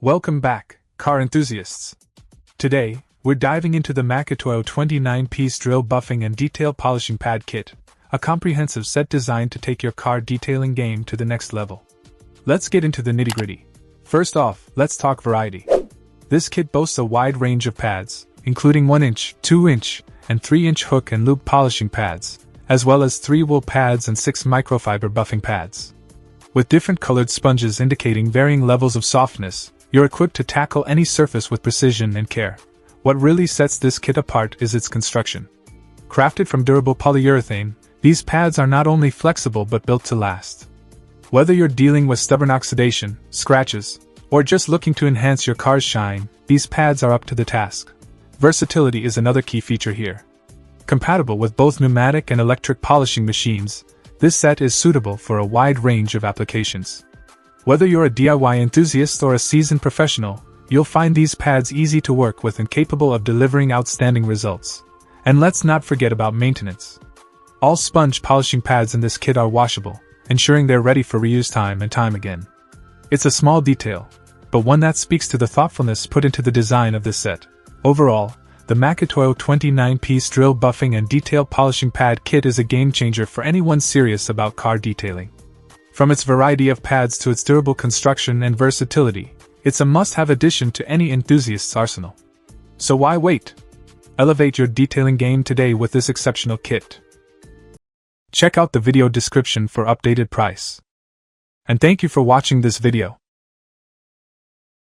Welcome back, car enthusiasts. Today, we're diving into the Makitoyo 29-piece drill buffing and detail polishing pad kit, a comprehensive set designed to take your car detailing game to the next level. Let's get into the nitty-gritty. First off, let's talk variety. This kit boasts a wide range of pads, including 1-inch, 2-inch, and 3-inch hook and loop polishing pads, as well as 3 wool pads and 6 microfiber buffing pads. With different colored sponges indicating varying levels of softness, you're equipped to tackle any surface with precision and care. What really sets this kit apart is its construction. Crafted from durable polyurethane, these pads are not only flexible but built to last. Whether you're dealing with stubborn oxidation, scratches, or just looking to enhance your car's shine, these pads are up to the task. Versatility is another key feature here. Compatible with both pneumatic and electric polishing machines, this set is suitable for a wide range of applications. Whether you're a DIY enthusiast or a seasoned professional, you'll find these pads easy to work with and capable of delivering outstanding results. And let's not forget about maintenance. All sponge polishing pads in this kit are washable, ensuring they're ready for reuse time and time again. It's a small detail, but one that speaks to the thoughtfulness put into the design of this set. Overall, the Makitoyo 29-piece drill buffing and detail polishing pad kit is a game-changer for anyone serious about car detailing. From its variety of pads to its durable construction and versatility, it's a must-have addition to any enthusiast's arsenal. So why wait? Elevate your detailing game today with this exceptional kit. Check out the video description for updated price. And thank you for watching this video.